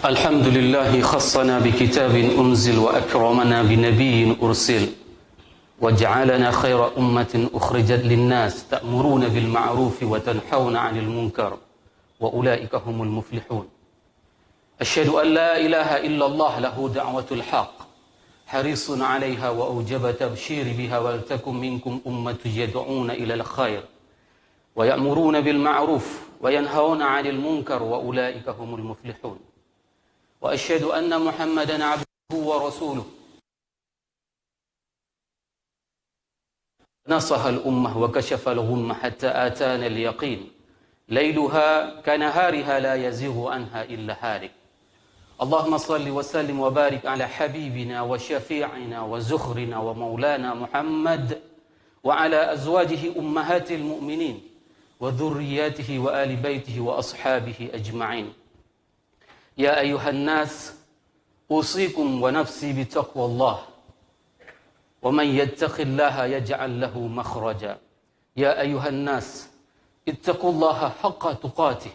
الحمد لله خصنا بكتاب أنزل وأكرمنا بنبي أرسل وجعلنا خير أمة أخرجت للناس تأمرون بالمعروف وتنحون عن المنكر وأولئك هم المفلحون أشهد أن لا إله إلا الله له دعوة الحق حريص عليها وأوجب تبشير بها ولتكن منكم أمة يدعون إلى الخير ويأمرون بالمعروف وينهون عن المنكر وأولئك هم المفلحون وأشهد أن محمدًا عبده ورسوله نصح الأمة وكشف الغمة حتى آتانا اليقين ليلها كنهارها لا يزيغ عنها إلا هالك اللهم صل وسلم وبارك على حبيبنا وشفيعنا وزخرنا ومولانا محمد وعلى أزواجه أمهات المؤمنين وذرياته وآل بيته وأصحابه أجمعين يا أيها الناس أوصيكم ونفسي بتقوى الله ومن يتق الله يجعل له مخرجا يا أيها الناس اتقوا الله حق تقاته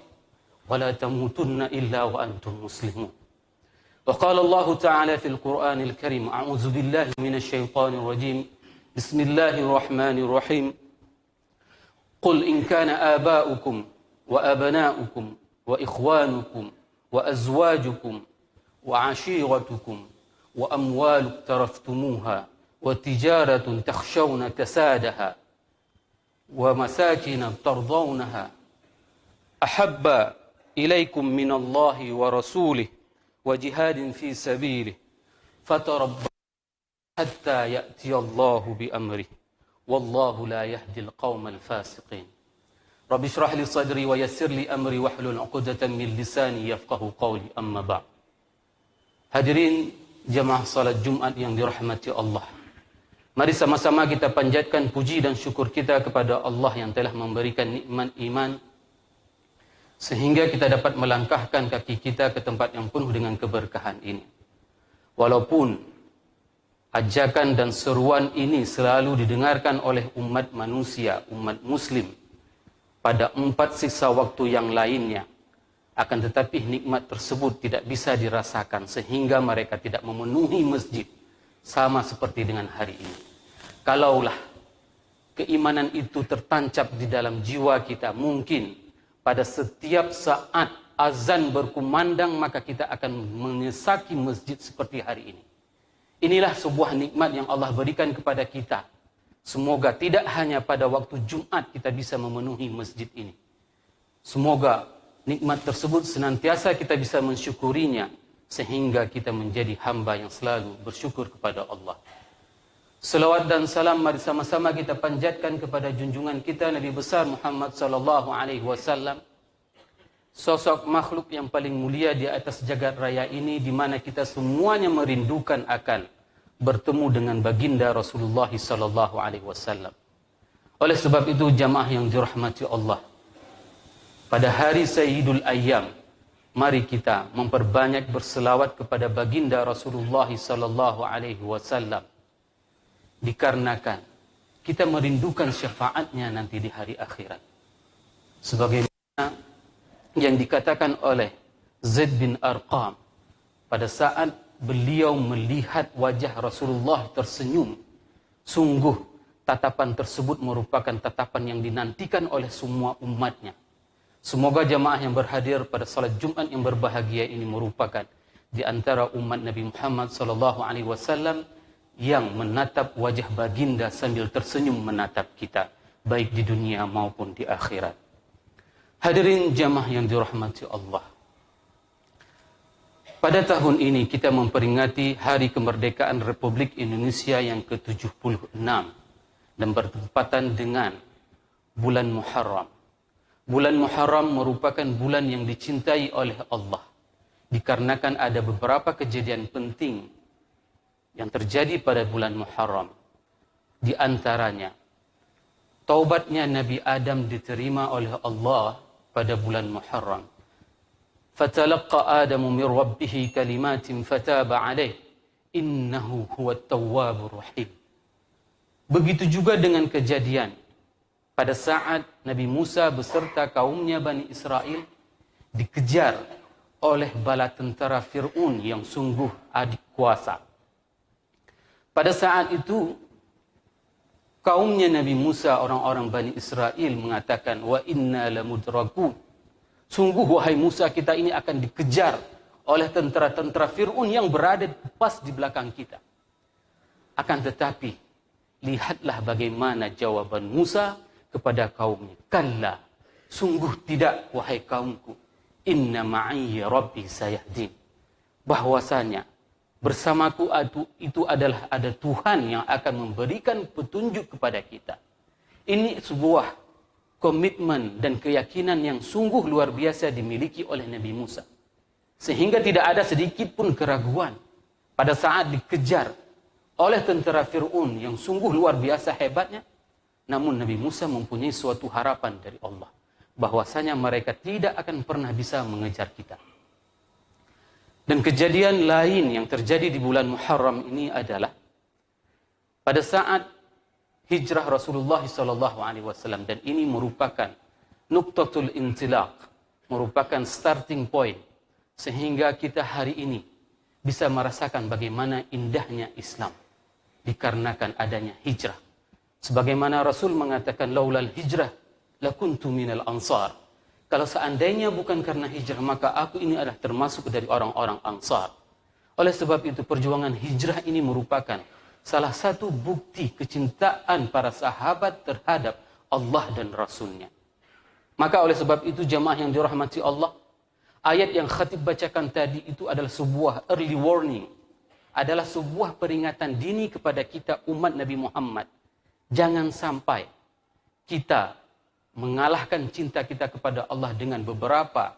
ولا تموتن إلا وأنتم مسلمون وقال الله تعالى في القرآن الكريم أعوذ بالله من الشيطان الرجيم بسم الله الرحمن الرحيم قل إن كان آباؤكم وأبناؤكم وإخوانكم وأزواجكم وعشيرتكم وأموال اقترفتموها وتجارة تخشون كسادها ومساكن ترضونها أحب إليكم من الله ورسوله وجهاد في سبيله فتربصوا حتى يأتي الله بأمره والله لا يهدي القوم الفاسقين Rabbi syrah li sadri wa yassir li amri wahlul 'uqdatam min lisani yafqahu qawli amma ba'd. Hadirin jamaah salat Jumat yang dirahmati Allah. Mari sama-sama kita panjatkan puji dan syukur kita kepada Allah yang telah memberikan nikmat iman sehingga kita dapat melangkahkan kaki kita ke tempat yang penuh dengan keberkahan ini. Walaupun ajakan dan seruan ini selalu didengarkan oleh umat manusia, umat muslim pada 4 sisa waktu yang lainnya, akan tetapi nikmat tersebut tidak bisa dirasakan sehingga mereka tidak memenuhi masjid sama seperti dengan hari ini. Kalaulah keimanan itu tertancap di dalam jiwa kita, mungkin pada setiap saat azan berkumandang maka kita akan menyesaki masjid seperti hari ini. Inilah sebuah nikmat yang Allah berikan kepada kita. Semoga tidak hanya pada waktu Jumat kita bisa memenuhi masjid ini. Semoga nikmat tersebut senantiasa kita bisa mensyukurinya sehingga kita menjadi hamba yang selalu bersyukur kepada Allah. Selawat dan salam mari sama-sama kita panjatkan kepada junjungan kita Nabi besar Muhammad sallallahu alaihi wasallam. Sosok makhluk yang paling mulia di atas jagat raya ini, di mana kita semuanya merindukan akan bertemu dengan baginda Rasulullah sallallahu alaihi wasallam. Oleh sebab itu jamaah yang dirahmati Allah, pada hari Sayyidul Ayyam, mari kita memperbanyak berselawat kepada baginda Rasulullah sallallahu alaihi wasallam, dikarenakan kita merindukan syafaatnya nanti di hari akhirat. Sebagaimana yang dikatakan oleh Zaid bin Arqam pada saat beliau melihat wajah Rasulullah tersenyum, sungguh tatapan tersebut merupakan tatapan yang dinantikan oleh semua umatnya. Semoga jamaah yang berhadir pada salat Jumat yang berbahagia ini merupakan di antara umat Nabi Muhammad SAW yang menatap wajah baginda sambil tersenyum menatap kita, baik di dunia maupun di akhirat. Hadirin jamaah yang dirahmati Allah, pada tahun ini kita memperingati Hari Kemerdekaan Republik Indonesia yang ke-76 dan bertepatan dengan bulan Muharram. Bulan Muharram merupakan bulan yang dicintai oleh Allah dikarenakan ada beberapa kejadian penting yang terjadi pada bulan Muharram. Di antaranya, taubatnya Nabi Adam diterima oleh Allah pada bulan Muharram. Fatalaqa Adamu min rabbih kalimatin fataba alaih innahu huwat tawwabur rahim. Begitu juga dengan kejadian pada saat Nabi Musa beserta kaumnya Bani Israel dikejar oleh bala tentara Fir'aun yang sungguh adik kuasa. Pada saat itu, kaumnya Nabi Musa, orang-orang Bani Israel mengatakan, wa inna lamudrakun. Sungguh wahai Musa, kita ini akan dikejar oleh tentara-tentara Fir'aun yang berada pas di belakang kita. Akan tetapi, lihatlah bagaimana jawaban Musa kepada kaumnya. Kalla, sungguh tidak wahai kaumku. Inna ma'iyya rabbi sayahdin. Bahwasanya bersamaku itu adalah ada Tuhan yang akan memberikan petunjuk kepada kita. Ini sebuah komitmen dan keyakinan yang sungguh luar biasa dimiliki oleh Nabi Musa. Sehingga tidak ada sedikit pun keraguan pada saat dikejar oleh tentara Fir'aun yang sungguh luar biasa hebatnya. Namun Nabi Musa mempunyai suatu harapan dari Allah, bahwasanya mereka tidak akan pernah bisa mengejar kita. Dan kejadian lain yang terjadi di bulan Muharram ini adalah pada saat hijrah Rasulullah SAW, dan ini merupakan nuktatul intilaq, merupakan starting point sehingga kita hari ini bisa merasakan bagaimana indahnya Islam dikarenakan adanya hijrah. Sebagaimana Rasul mengatakan, laulal hijrah lakuntu minal ansar. Kalau seandainya bukan karena hijrah, maka aku ini adalah termasuk dari orang-orang Ansar. Oleh sebab itu, perjuangan hijrah ini merupakan salah satu bukti kecintaan para sahabat terhadap Allah dan Rasulnya. Maka oleh sebab itu, jamaah yang dirahmati Allah, ayat yang khatib bacakan tadi itu adalah sebuah early warning, adalah sebuah peringatan dini kepada kita umat Nabi Muhammad. Jangan sampai kita mengalahkan cinta kita kepada Allah dengan beberapa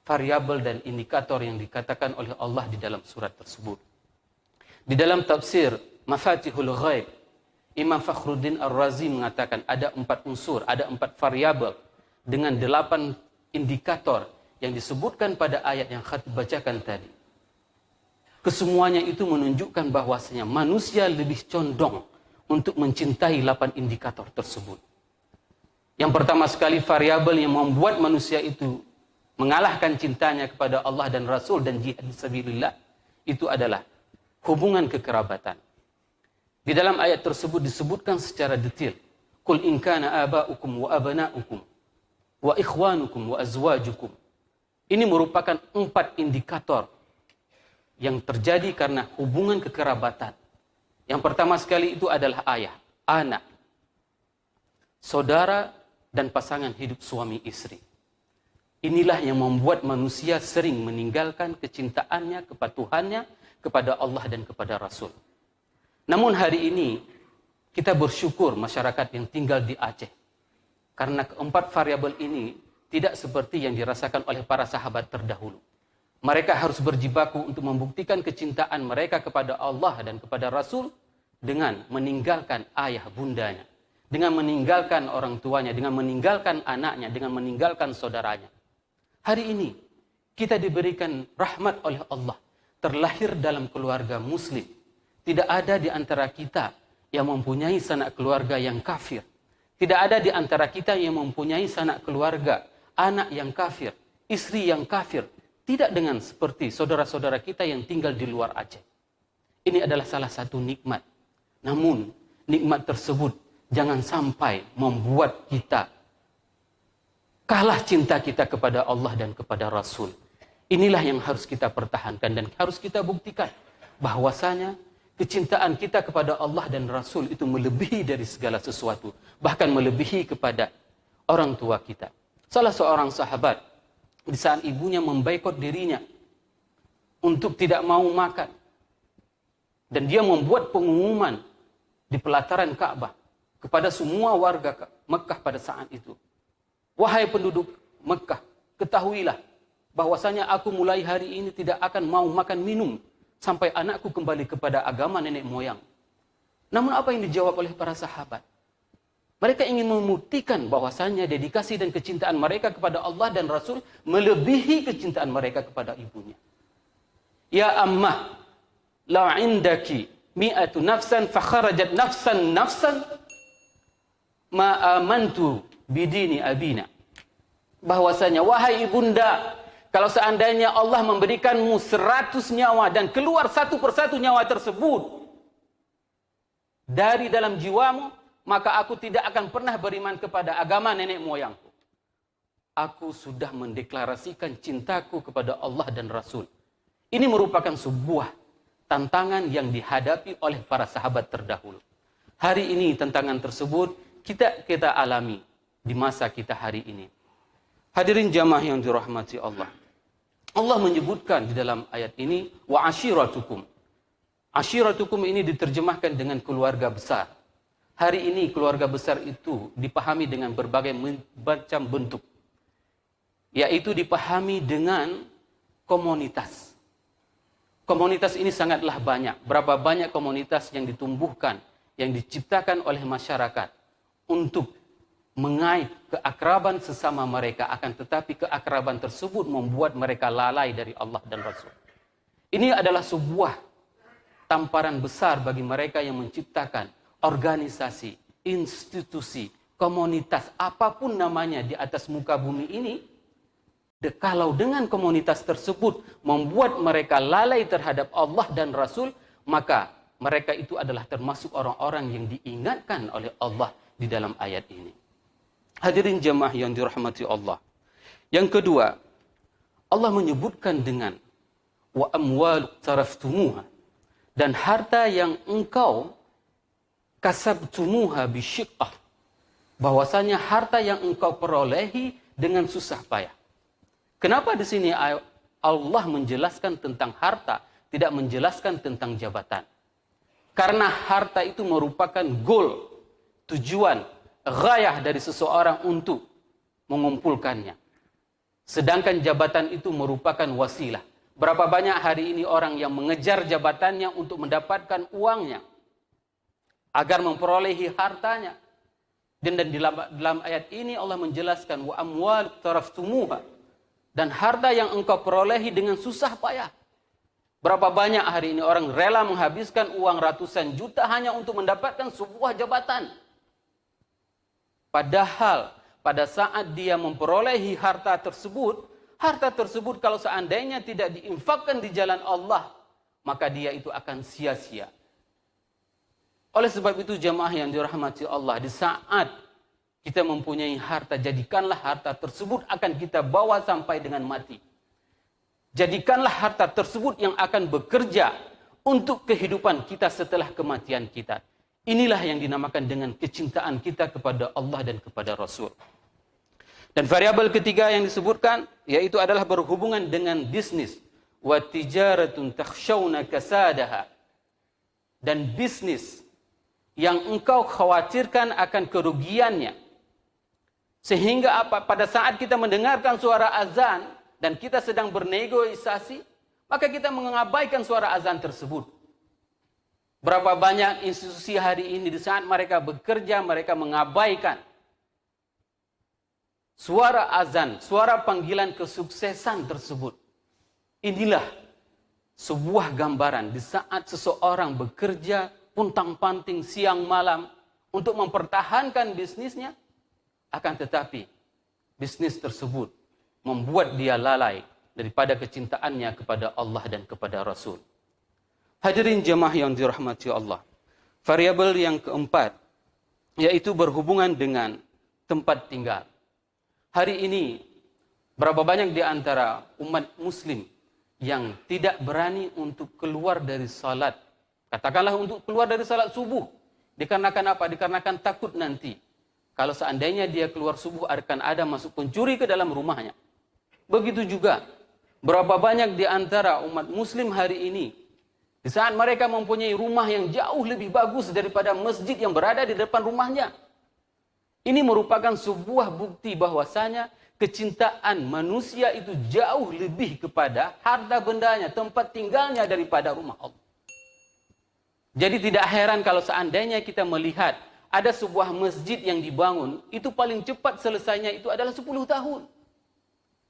variabel dan indikator yang dikatakan oleh Allah di dalam surat tersebut. Di dalam tafsir Mafatihul Ghaib, Imam Fakhruddin Ar-Razi mengatakan ada 4 unsur, ada 4 variabel dengan 8 indikator yang disebutkan pada ayat yang khatib bacakan tadi. Kesemuanya itu menunjukkan bahwasanya manusia lebih condong untuk mencintai 8 indikator tersebut. Yang pertama sekali, variabel yang membuat manusia itu mengalahkan cintanya kepada Allah dan Rasul dan jihad fisabilillah itu adalah hubungan kekerabatan. Di dalam ayat tersebut disebutkan secara detail, qul in kana aba'ukum wa abana'ukum wa ikhwanukum wa azwajukum. Ini merupakan 4 indikator yang terjadi karena hubungan kekerabatan. Yang pertama sekali itu adalah ayah, anak, saudara, dan pasangan hidup suami istri. Inilah yang membuat manusia sering meninggalkan kecintaannya, kepatuhannya kepada Allah dan kepada Rasul. Namun hari ini, kita bersyukur masyarakat yang tinggal di Aceh. Karena keempat variabel ini tidak seperti yang dirasakan oleh para sahabat terdahulu. Mereka harus berjibaku untuk membuktikan kecintaan mereka kepada Allah dan kepada Rasul dengan meninggalkan ayah bundanya, dengan meninggalkan orang tuanya, dengan meninggalkan anaknya, dengan meninggalkan saudaranya. Hari ini, kita diberikan rahmat oleh Allah. Terlahir dalam keluarga muslim. Tidak ada di antara kita yang mempunyai sanak keluarga yang kafir. Tidak ada di antara kita yang mempunyai sanak keluarga, anak yang kafir, istri yang kafir. Tidak dengan seperti saudara-saudara kita yang tinggal di luar Aceh. Ini adalah salah satu nikmat. Namun, nikmat tersebut jangan sampai membuat kita kalah cinta kita kepada Allah dan kepada Rasul. Inilah yang harus kita pertahankan dan harus kita buktikan bahwasanya kecintaan kita kepada Allah dan Rasul itu melebihi dari segala sesuatu, bahkan melebihi kepada orang tua kita. Salah seorang sahabat di saat ibunya memboikot dirinya untuk tidak mau makan, dan dia membuat pengumuman di pelataran Ka'bah kepada semua warga Mekah pada saat itu. Wahai penduduk Mekah, ketahuilah bahwasanya aku mulai hari ini tidak akan mau makan minum sampai anakku kembali kepada agama nenek moyang. Namun apa yang dijawab oleh para sahabat? Mereka ingin membuktikan bahwasanya dedikasi dan kecintaan mereka kepada Allah dan Rasul melebihi kecintaan mereka kepada ibunya. Ya ammah, la indaki mi'atu nafsan fakharajat nafsan ma amantu bidini abina. Bahwasanya wahai ibunda, Kalau seandainya Allah memberikanmu 100 nyawa dan keluar satu persatu nyawa tersebut dari dalam jiwamu, maka aku tidak akan pernah beriman kepada agama nenek moyangku. Aku sudah mendeklarasikan cintaku kepada Allah dan Rasul. Ini merupakan sebuah tantangan yang dihadapi oleh para sahabat terdahulu. Hari ini tantangan tersebut kita alami di masa kita hari ini. Hadirin jamaah yang dirahmati Allah. Allah menyebutkan di dalam ayat ini, wa ashiratukum. Ashiratukum ini diterjemahkan dengan keluarga besar. Hari ini keluarga besar itu dipahami dengan berbagai macam bentuk. Yaitu dipahami dengan komunitas. Komunitas ini sangatlah banyak. Berapa banyak komunitas yang ditumbuhkan, yang diciptakan oleh masyarakat untuk mengait keakraban sesama mereka, akan tetapi keakraban tersebut membuat mereka lalai dari Allah dan Rasul. Ini adalah sebuah tamparan besar bagi mereka yang menciptakan organisasi, institusi, komunitas, apapun namanya di atas muka bumi ini. Kalau dengan komunitas tersebut membuat mereka lalai terhadap Allah dan Rasul, maka mereka itu adalah termasuk orang-orang yang diingatkan oleh Allah di dalam ayat ini. Hadirin jemaah yang dirahmati Allah. Yang kedua, Allah menyebutkan dengan wa amwal taraftumuha, dan harta yang engkau kasabtumuha bisyiqqah, bahwasanya harta yang engkau perolehi dengan susah payah. Kenapa di sini Allah menjelaskan tentang harta, tidak menjelaskan tentang jabatan? Karena harta itu merupakan goal, tujuan, ghayah dari seseorang untuk mengumpulkannya. Sedangkan jabatan itu merupakan wasilah. Berapa banyak hari ini orang yang mengejar jabatannya untuk mendapatkan uangnya, agar memperolehi hartanya. Dan dalam ayat ini Allah menjelaskan wa amwal taraftumuha, dan harta yang engkau perolehi dengan susah payah. Berapa banyak hari ini orang rela menghabiskan uang ratusan juta hanya untuk mendapatkan sebuah jabatan. Padahal pada saat dia memperolehi harta tersebut kalau seandainya tidak diinfakkan di jalan Allah, maka dia itu akan sia-sia. Oleh sebab itu jemaah yang dirahmati Allah, di saat kita mempunyai harta, jadikanlah harta tersebut akan kita bawa sampai dengan mati. Jadikanlah harta tersebut yang akan bekerja untuk kehidupan kita setelah kematian kita. Inilah yang dinamakan dengan kecintaan kita kepada Allah dan kepada Rasul. Dan variabel ketiga yang disebutkan, yaitu adalah berhubungan dengan bisnis. Wa tijaratun takhshawna kasadaha. Dan bisnis yang engkau khawatirkan akan kerugiannya. Sehingga pada saat kita mendengarkan suara azan dan kita sedang bernegosiasi, maka kita mengabaikan suara azan tersebut. Berapa banyak institusi hari ini di saat mereka bekerja, mereka mengabaikan suara azan, suara panggilan kesuksesan tersebut. Inilah sebuah gambaran di saat seseorang bekerja puntang-panting siang malam untuk mempertahankan bisnisnya, akan tetapi bisnis tersebut membuat dia lalai daripada kecintaannya kepada Allah dan kepada Rasul. Hadirin jemaah yang dirahmati Allah. Variabel yang keempat, yaitu berhubungan dengan tempat tinggal. Hari ini, berapa banyak di antara umat muslim yang tidak berani untuk keluar dari salat. Katakanlah untuk keluar dari salat subuh. Dikarenakan apa? Dikarenakan takut nanti. Kalau seandainya dia keluar subuh, akan ada masuk pencuri ke dalam rumahnya. Begitu juga, berapa banyak di antara umat muslim hari ini, di saat mereka mempunyai rumah yang jauh lebih bagus daripada masjid yang berada di depan rumahnya. Ini merupakan sebuah bukti bahwasanya kecintaan manusia itu jauh lebih kepada harta bendanya, tempat tinggalnya daripada rumah Allah. Jadi tidak heran kalau seandainya kita melihat ada sebuah masjid yang dibangun, itu paling cepat selesainya itu adalah 10 tahun.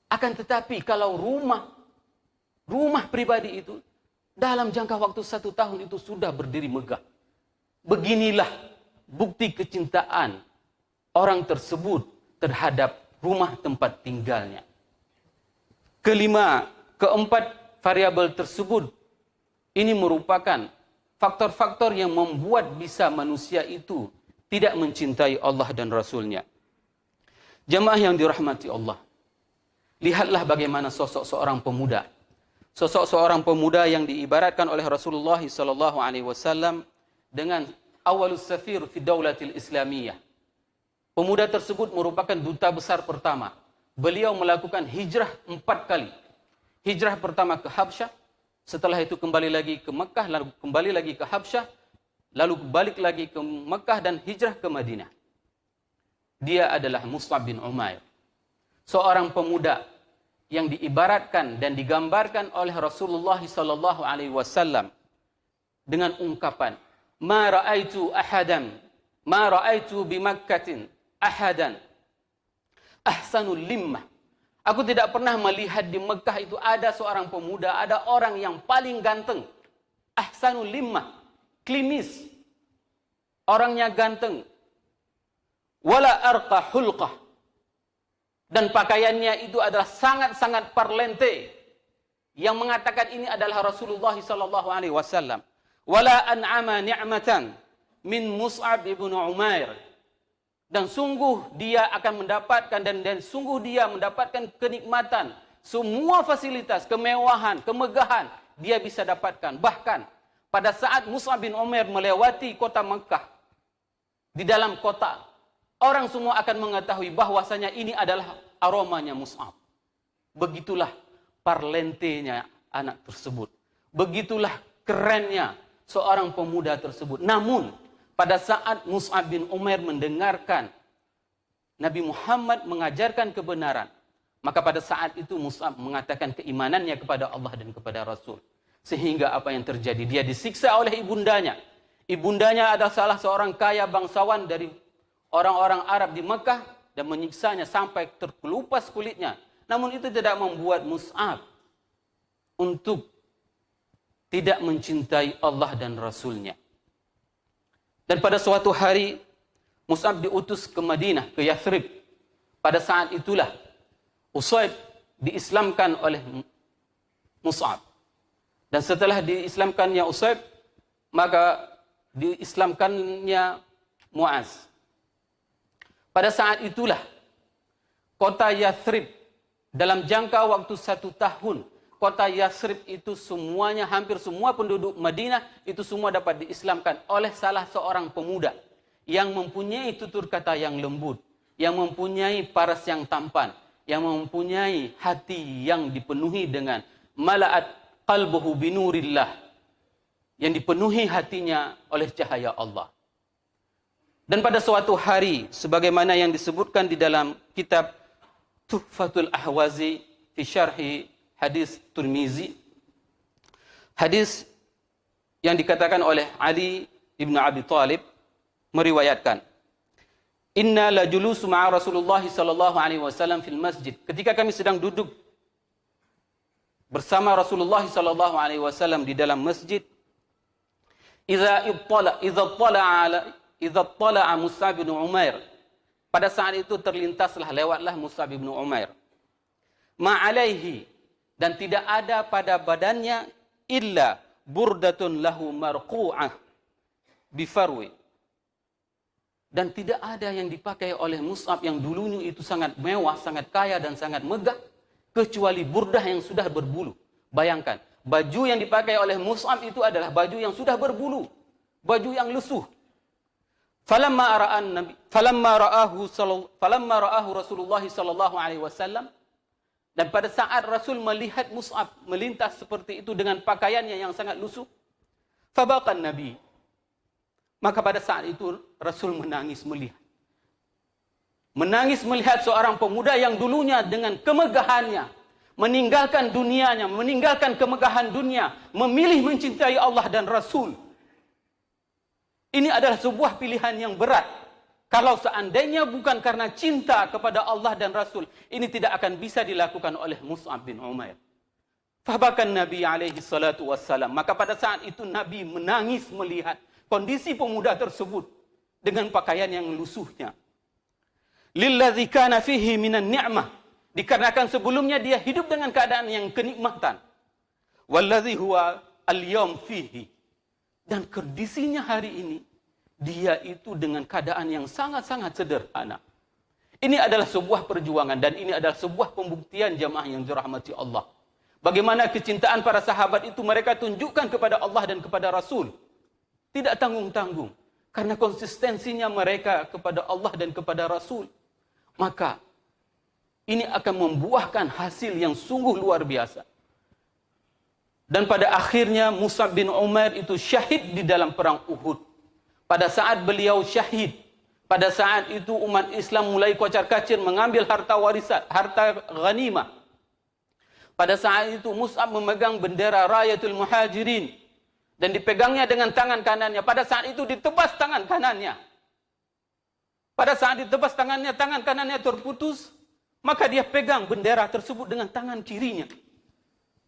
Akan tetapi kalau rumah pribadi itu, dalam jangka waktu 1 tahun itu sudah berdiri megah. Beginilah bukti kecintaan orang tersebut terhadap rumah tempat tinggalnya. Kelima, keempat variabel tersebut ini merupakan faktor-faktor yang membuat bisa manusia itu tidak mencintai Allah dan Rasul-Nya. Jemaah yang dirahmati Allah, lihatlah bagaimana sosok seorang pemuda. Sosok seorang pemuda yang diibaratkan oleh Rasulullah SAW dengan awalus safir fi daulatil islamiyah. Pemuda tersebut merupakan duta besar pertama. Beliau melakukan hijrah 4 kali. Hijrah pertama ke Habsyah, setelah itu kembali lagi ke Mekah, lalu kembali lagi ke Habsyah, lalu balik lagi ke Mekah dan hijrah ke Madinah. Dia adalah Mus'ab bin Umair. Seorang pemuda yang diibaratkan dan digambarkan oleh Rasulullah SAW dengan ungkapan, "Ma ra'aitu ahadan, ma ra'aitu bi Makkatin ahadan ahsanul limmah." Aku tidak pernah melihat di Mekah itu ada seorang pemuda, ada orang yang paling ganteng. Ahsanul limmah, klimis. Orangnya ganteng. Wala arqa hulqah. Dan pakaiannya itu adalah sangat-sangat parlente. Yang mengatakan ini adalah Rasulullah SAW. Wala an'ama ni'matan min Mus'ab ibn Umair. Dan sungguh dia akan mendapatkan dan sungguh dia mendapatkan kenikmatan, semua fasilitas, kemewahan, kemegahan dia bisa dapatkan. Bahkan pada saat Mus'ab bin Umair melewati kota Mekah, di dalam kota, orang semua akan mengetahui bahwasanya ini adalah aromanya Mus'ab. Begitulah parlentenya anak tersebut. Begitulah kerennya seorang pemuda tersebut. Namun pada saat Mus'ab bin Umair mendengarkan Nabi Muhammad mengajarkan kebenaran, maka pada saat itu Mus'ab mengatakan keimanannya kepada Allah dan kepada Rasul. Sehingga apa yang terjadi? Dia disiksa oleh ibundanya. Ibundanya adalah salah seorang kaya bangsawan dari orang-orang Arab di Mekah dan menyiksanya sampai terkelupas kulitnya. Namun itu tidak membuat Mus'ab untuk tidak mencintai Allah dan Rasul-Nya. Dan pada suatu hari, Mus'ab diutus ke Madinah, ke Yathrib. Pada saat itulah, Usaid diislamkan oleh Mus'ab. Dan setelah diislamkannya Usaid, maka diislamkannya Mu'az. Pada saat itulah, kota Yathrib, dalam jangka waktu 1 tahun, kota Yathrib itu semuanya, hampir semua penduduk Madinah itu semua dapat diislamkan oleh salah seorang pemuda yang mempunyai tutur kata yang lembut, yang mempunyai paras yang tampan, yang mempunyai hati yang dipenuhi dengan mala'at qalbuhu binurillah, yang dipenuhi hatinya oleh cahaya Allah. Dan pada suatu hari, sebagaimana yang disebutkan di dalam kitab Tuhfatul Ahwazi fi Syarhi Hadis Tirmizi, hadis yang dikatakan oleh Ali ibn Abi Thalib meriwayatkan, "Inna la julusu ma'a Rasulullah sallallahu alaihi wasallam fil masjid." Ketika kami sedang duduk bersama Rasulullah sallallahu alaihi wasallam di dalam masjid, idza tala'a Mus'ab bin Umair. Pada saat itu terlintaslah, lewatlah Mus'ab bin Umair. Ma'alaihi, dan tidak ada pada badannya illa burdatun lahu marqu'ah bifarwi. Dan tidak ada yang dipakai oleh Mus'ab yang dulunya itu sangat mewah, sangat kaya dan sangat megah, kecuali burdah yang sudah berbulu. Bayangkan, baju yang dipakai oleh Mus'ab itu adalah baju yang sudah berbulu, baju yang lusuh. Falamma ra'ahu Rasulullah sallallahu alaihi wasallam, dan pada saat Rasul melihat Mus'ab melintas seperti itu dengan pakaiannya yang sangat lusuh, fabaqan Nabi. Maka pada saat itu Rasul menangis melihat. Menangis melihat seorang pemuda yang dulunya dengan kemegahannya, meninggalkan dunianya, meninggalkan kemegahan dunia, memilih mencintai Allah dan Rasul. Ini adalah sebuah pilihan yang berat. Kalau seandainya bukan karena cinta kepada Allah dan Rasul, ini tidak akan bisa dilakukan oleh Mus'ab bin Umair. Fabakan Nabi alaihi salatu wassalam. Maka pada saat itu Nabi menangis melihat kondisi pemuda tersebut dengan pakaian yang lusuhnya. Lilladzi kana fihi minan ni'mah. Dikarenakan sebelumnya dia hidup dengan keadaan yang kenikmatan. Wallazi huwa al-yawm fihi. Dan kondisinya hari ini, dia itu dengan keadaan yang sangat-sangat sederhana. Ini adalah sebuah perjuangan dan ini adalah sebuah pembuktian jamaah yang dirahmati Allah. Bagaimana kecintaan para sahabat itu mereka tunjukkan kepada Allah dan kepada Rasul. Tidak tanggung-tanggung. Karena konsistensinya mereka kepada Allah dan kepada Rasul. Maka ini akan membuahkan hasil yang sungguh luar biasa. Dan pada akhirnya Mus'ab bin Umair itu syahid di dalam perang Uhud. Pada saat beliau syahid, pada saat itu umat Islam mulai kocar-kacir mengambil harta warisan, harta ghanimah. Pada saat itu Mus'ab memegang bendera Rayatul Muhajirin dan dipegangnya dengan tangan kanannya. Pada saat itu ditebas tangan kanannya. Pada saat ditebas tangannya, tangan kanannya terputus, maka dia pegang bendera tersebut dengan tangan kirinya.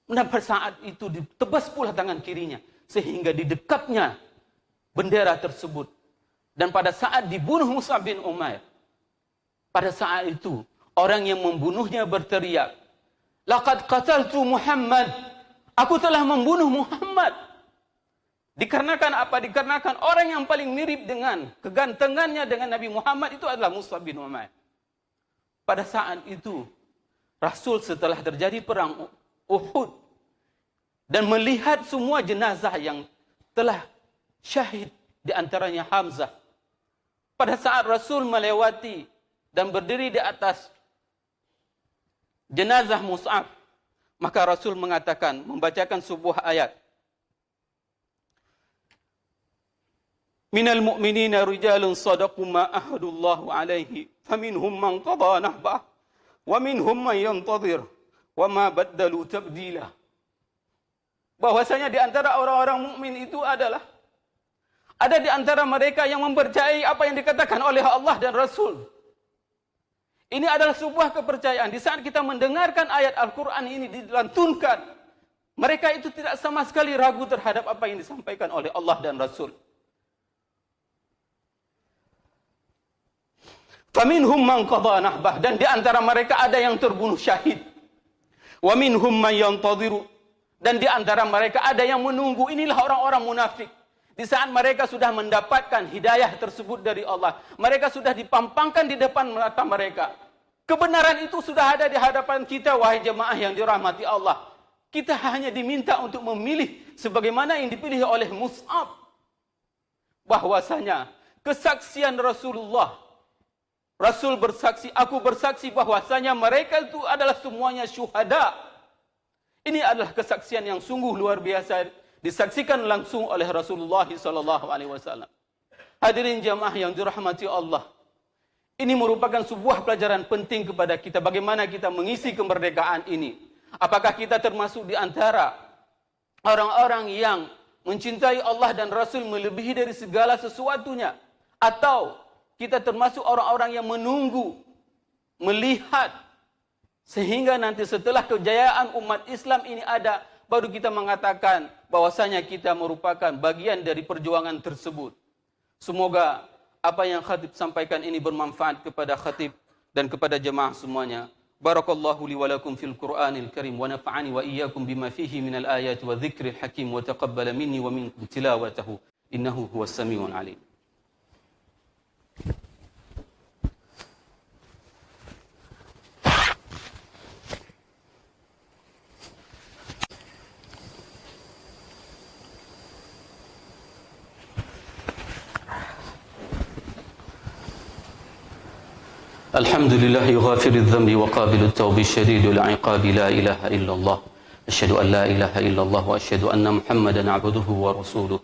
Dan pada saat itu ditebas pula tangan kirinya sehingga didekapnya bendera tersebut. Dan pada saat dibunuh Mus'ab bin Umair, pada saat itu orang yang membunuhnya berteriak, "Laqad qataltu Muhammad." Aku telah membunuh Muhammad. Dikarenakan apa? Dikarenakan orang yang paling mirip dengan kegantengannya dengan Nabi Muhammad itu adalah Mus'ab bin Umair. Pada saat itu Rasul setelah terjadi perang Uhud dan melihat semua jenazah yang telah syahid, di antaranya Hamzah. Pada saat Rasul melewati dan berdiri di atas jenazah Mus'ab, maka Rasul mengatakan, membacakan sebuah ayat. Minal mu'minina rijalun sadaqu ma ahadullahu alaihi, faminhum man qada nahbah, wa minhum man yantadhir, wa ma baddalu tabdila. Bahwasanya di antara orang-orang mukmin itu adalah ada di antara mereka yang mempercayai apa yang dikatakan oleh Allah dan Rasul. Ini adalah sebuah kepercayaan. Di saat kita mendengarkan ayat Al-Quran ini dilantunkan, mereka itu tidak sama sekali ragu terhadap apa yang disampaikan oleh Allah dan Rasul. Faminhum man qada nahbah, dan di antara mereka ada yang terbunuh syahid. Wa minhum man yantadhiru, dan di antara mereka ada yang menunggu. Inilah orang-orang munafik. Di saat mereka sudah mendapatkan hidayah tersebut dari Allah, mereka sudah dipampangkan di depan mata mereka. Kebenaran itu sudah ada di hadapan kita, wahai jemaah yang dirahmati Allah. Kita hanya diminta untuk memilih sebagaimana yang dipilih oleh Mus'ab. Bahwasanya kesaksian Rasulullah, Rasul bersaksi, aku bersaksi bahwasanya mereka itu adalah semuanya syuhada. Ini adalah kesaksian yang sungguh luar biasa, disaksikan langsung oleh Rasulullah SAW. Hadirin jamaah yang dirahmati Allah, ini merupakan sebuah pelajaran penting kepada kita bagaimana kita mengisi kemerdekaan ini. Apakah kita termasuk di antara orang-orang yang mencintai Allah dan Rasul melebihi dari segala sesuatunya, atau kita termasuk orang-orang yang menunggu, melihat, sehingga nanti setelah kejayaan umat Islam ini ada, baru kita mengatakan bahwasanya kita merupakan bagian dari perjuangan tersebut. Semoga apa yang khatib sampaikan ini bermanfaat kepada khatib dan kepada jemaah semuanya. Barakallahu li wa lakum fil Qur'anil Karim wa nafa'ani wa iyyakum bima fihi minal ayati wa dzikril hakim wa taqabbala minni wa minkum tilawatahu innahu huwas samiul alim. الحمد لله غافر الذنب وقابل التوب الشديد العقاب لا إله إلا الله أشهد أن لا إله إلا الله وأشهد أن محمدا عبده ورسوله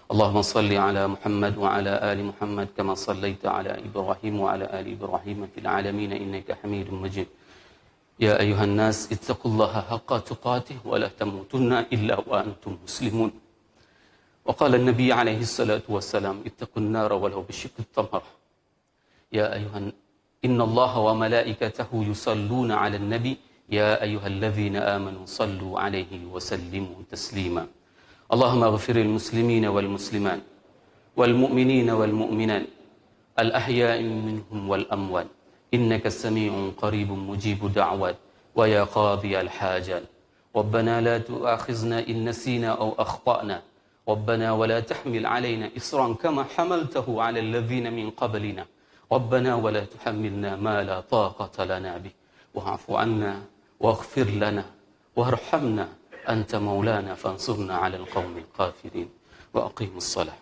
اللهم صل على محمد وعلى آل محمد كما صليت على إبراهيم وعلى آل إبراهيم في العالمين إنك حميد مجيد يا أيها الناس اتقوا الله حق تقاته ولا تموتن إلا وأنتم مسلمون وقال النبي عليه الصلاة والسلام اتقوا النار ولو بشق التمرة يا أيها إن الله وملائكته يصلون على النبي يا أيها الذين آمنوا صلوا عليه وسلموا تسليما اللهم اغفر المسلمين والمسلمات والمؤمنين والمؤمنات الأحياء منهم والأموات إنك سميع قريب مجيب دعوات ويا قاضي الحاجات. ربنا لا تؤاخذنا إن نسينا أو أخطأنا. ربنا ولا تحمل علينا إصرا كما حملته على الذين من قبلنا. ربنا ولا تحملنا ما لا طاقة لنا به. واعف عنا واغفر لنا وارحمنا أنت مولانا فانصرنا على القوم الكافرين. وأقيموا الصلاة.